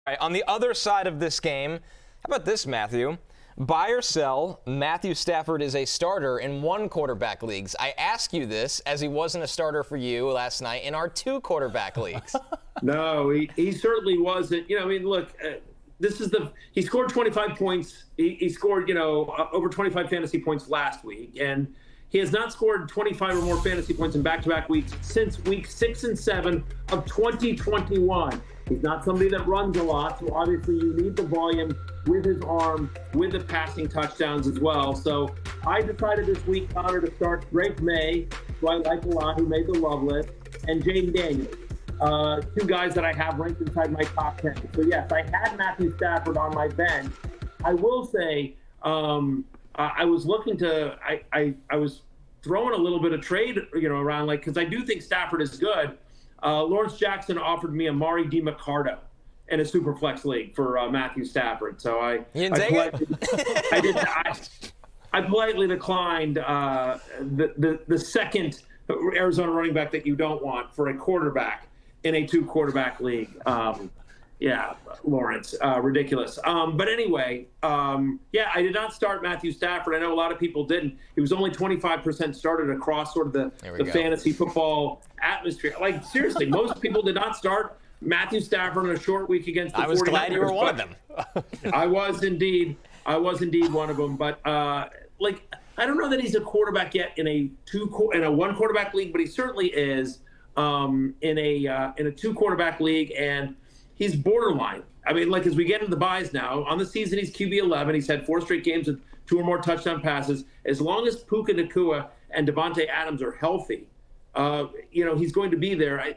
Right, on the other side of this game, how about this, Matthew? Buy or sell, Matthew Stafford is a starter in 1 quarterback leagues. I ask you this as he wasn't a starter for you last night in our 2 quarterback leagues. No, he certainly wasn't. Look, he scored 25 points. He scored, over 25 fantasy points last week. And he has not scored 25 or more fantasy points in back-to-back weeks since week 6 and 7 of 2021. He's not somebody that runs a lot, so obviously you need the volume with his arm, with the passing touchdowns as well. So I decided this week, Connor, to start Drake May, who I like a lot, who made the love list, and Jaden Daniels, 2 guys that I have ranked inside my top 10. So yes, I had Matthew Stafford on my bench. I will say I was looking to, I was throwing a little bit of trade, around, because I do think Stafford is good. Lawrence Jackson offered me Amari DiMaccardo in a Superflex league for Matthew Stafford. So I politely declined the second Arizona running back that you don't want for a quarterback in a 2 quarterback league. Lawrence, ridiculous. But anyway, I did not start Matthew Stafford. I know a lot of people didn't. He was only 25% started across sort of the fantasy football atmosphere. Like, seriously, most people did not start Matthew Stafford in a short week against the 49ers. I was glad you were one of them. I was indeed one of them. But, I don't know that he's a quarterback yet in a 1 quarterback league, but he certainly is in a 2 quarterback league. And he's borderline. As we get into the buys now, on the season he's QB 11. He's had 4 straight games with 2 or more touchdown passes. As long as Puka Nacua and Devontae Adams are healthy, he's going to be there.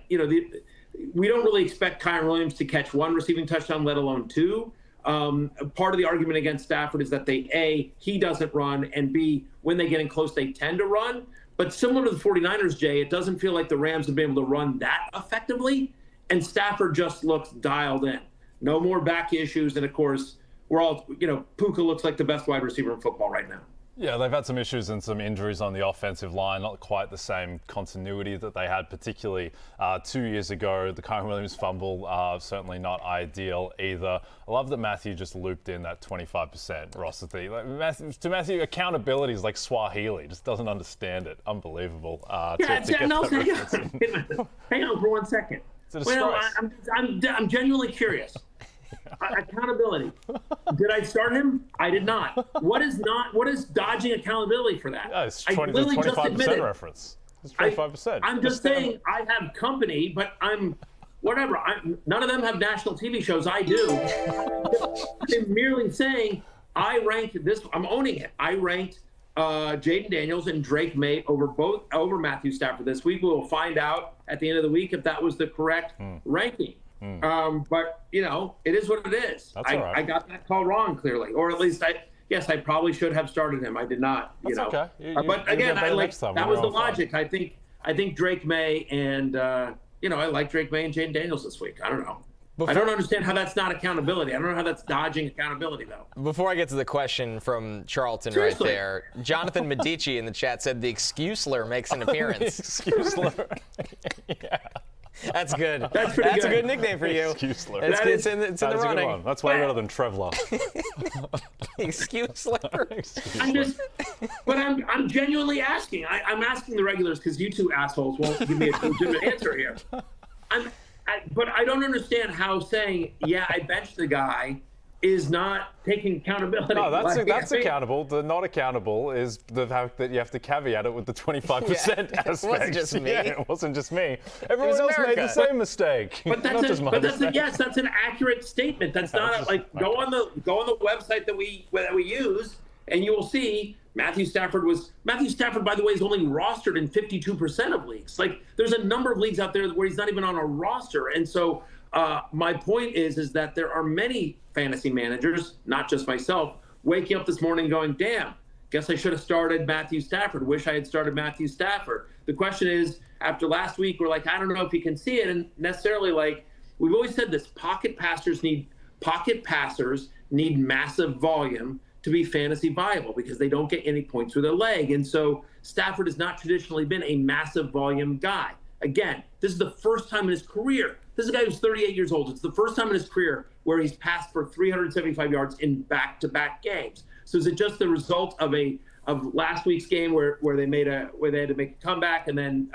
We don't really expect Kyren Williams to catch 1 receiving touchdown, let alone 2. Part of the argument against Stafford is that he doesn't run, and B, when they get in close, they tend to run. But similar to the 49ers, Jay, it doesn't feel like the Rams have been able to run that effectively. And Stafford just looks dialed in. No more back issues. And, of course, Puka looks like the best wide receiver in football right now. Yeah, they've had some issues and some injuries on the offensive line, not quite the same continuity that they had, particularly 2 years ago. The Kyren Williams fumble, certainly not ideal either. I love that Matthew just looped in that 25% roster thing. To Matthew, accountability is like Swahili, just doesn't understand it. Unbelievable. Hang on for 1 second. I'm genuinely curious. Accountability. Did I start him? I did not. What is dodging accountability for that? Yeah, it's 25% reference. It's 25%. I'm just saying I have company, but I'm whatever. None of them have national TV shows. I do. I'm merely saying I ranked this. I'm owning it. I ranked Jaden Daniels and Drake May over Matthew Stafford this week. We will find out at the end of the week if that was the correct ranking. But it is what it is. That's all right. I got that call wrong clearly, or at least I probably should have started him. I did not. That's okay. But again, that was the logic. I think Drake May and I like Drake May and Jaden Daniels this week. I don't know. I don't understand how that's not accountability. I don't know how that's dodging accountability, though. Before I get to the question from Charlton right there, Jonathan Medici in the chat said the excuseler makes an appearance. Excuseler. Yeah. That's good. That's pretty good. A good nickname for you. Excuseler. It's in the running. One. That's way better than Trevler. Excuseler. I'm genuinely asking. I'm asking the regulars because you 2 assholes won't give me a legitimate answer here. But I don't understand how saying, I benched the guy is not taking accountability. No, that's accountable. The not accountable is the fact that you have to caveat it with the 25% aspect. It wasn't just me. Yeah, it wasn't just me. Everyone else made the same mistake. But that's an accurate statement. That's not go on the website that we use and you will see Matthew Stafford, by the way, is only rostered in 52% of leagues. There's a number of leagues out there where he's not even on a roster. And so my point is that there are many fantasy managers, not just myself, waking up this morning going, damn, guess I should have started Matthew Stafford. Wish I had started Matthew Stafford. The question is, after last week, we're like, I don't know if you can see it. And necessarily, we've always said this, pocket passers need massive volume to be fantasy viable because they don't get any points with their leg. And so Stafford has not traditionally been a massive volume guy. Again, this is the first time in his career This is a guy who's 38 years old. It's the first time in his career where he's passed for 375 yards in back-to-back games. So is it just the result of last week's game where they had to make a comeback, and then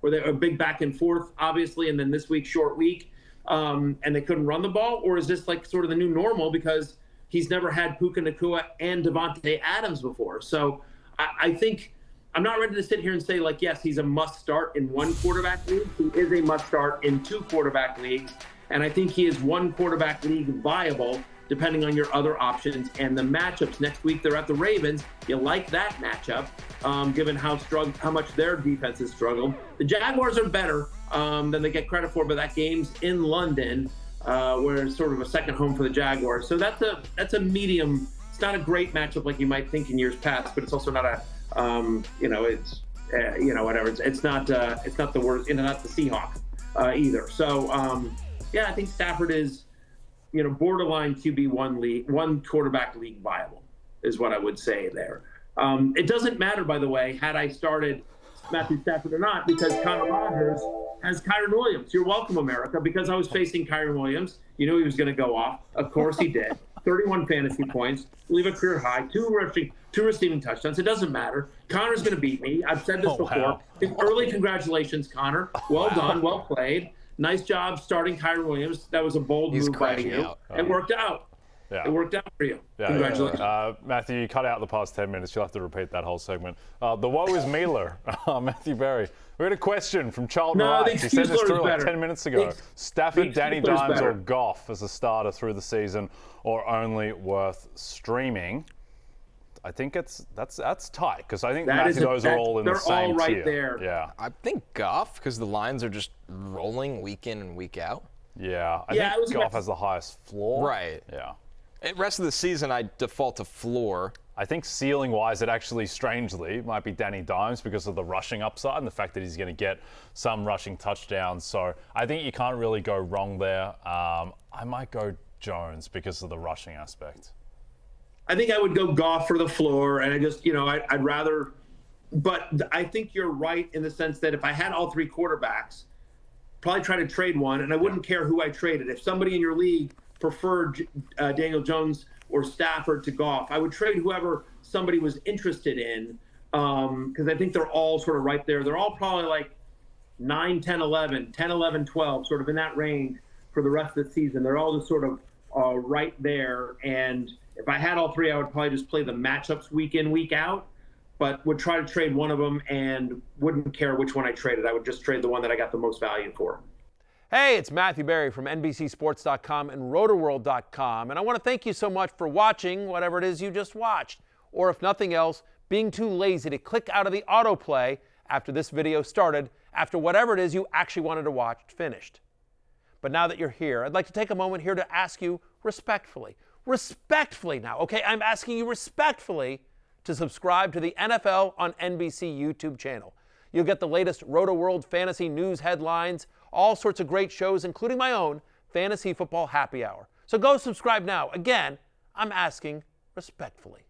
where they a big back and forth, obviously, and then this week's short week, and they couldn't run the ball? Or is this like sort of the new normal because he's never had Puka Nacua and Devontae Adams before? So I think I'm not ready to sit here and say, like, yes, he's a must start in one quarterback league. He is a must start in two quarterback leagues. And I think he is one quarterback league viable, depending on your other options. And the matchups next week, they're at the Ravens. You like that matchup, given how much their defense has struggled. The Jaguars are better than they get credit for, but that game's in London, where it's sort of a second home for the Jaguars. So that's a medium. It's not a great matchup like you might think in years past, but it's also not a whatever. It's not the worst, not the Seahawks either. So I think Stafford is, borderline QB one quarterback league viable is what I would say there. It doesn't matter, by the way, had I started Matthew Stafford or not, because Connor Rogers has Kyren Williams. You're welcome, America, because I was facing Kyren Williams. You knew he was going to go off. Of course he did. 31 fantasy points, leave a career high, two receiving touchdowns. It doesn't matter. Connor's going to beat me. I've said this before. Wow. Early congratulations, Connor. Well done. Well played. Nice job starting Kyren Williams. That was a bold move by you. It worked out. Yeah. It worked out for you. Yeah, congratulations. Matthew, you cut out the past 10 minutes. You'll have to repeat that whole segment. The woe is mealer, Matthew Berry. We had a question from Charlton Rice. He sent this through like 10 minutes ago. Stafford, Danny Dimes, or Goff as a starter through the season, or only worth streaming? I think that's tight, because I think those are all in the same tier. They're all right there. Yeah. I think Goff, because the lines are just rolling week in and week out. Yeah. I think Goff has the highest floor. Right. Yeah. Rest of the season, I default to floor. I think ceiling-wise, it actually, strangely, might be Danny Dimes because of the rushing upside and the fact that he's going to get some rushing touchdowns. So I think you can't really go wrong there. I might go Jones because of the rushing aspect. I think I would go Goff for the floor, and I'd rather. But I think you're right in the sense that if I had all three quarterbacks, probably try to trade one, and I wouldn't care who I traded. If somebody in your league preferred Daniel Jones or Stafford to Goff, I would trade whoever somebody was interested in, because I think they're all sort of right there. They're all probably like 9, 10, 11, 10, 11, 12, sort of in that range for the rest of the season. They're all just sort of right there. And if I had all three, I would probably just play the matchups week in, week out, but would try to trade one of them and wouldn't care which one I traded. I would just trade the one that I got the most value for. Hey, it's Matthew Berry from NBCSports.com and Rotoworld.com, and I want to thank you so much for watching whatever it is you just watched, or if nothing else, being too lazy to click out of the autoplay after this video started, after whatever it is you actually wanted to watch finished. But now that you're here, I'd like to take a moment here to ask you respectfully now, okay? I'm asking you respectfully to subscribe to the NFL on NBC YouTube channel. You'll get the latest Roto-World fantasy news headlines, all sorts of great shows, including my own Fantasy Football Happy Hour. So go subscribe now. Again, I'm asking respectfully.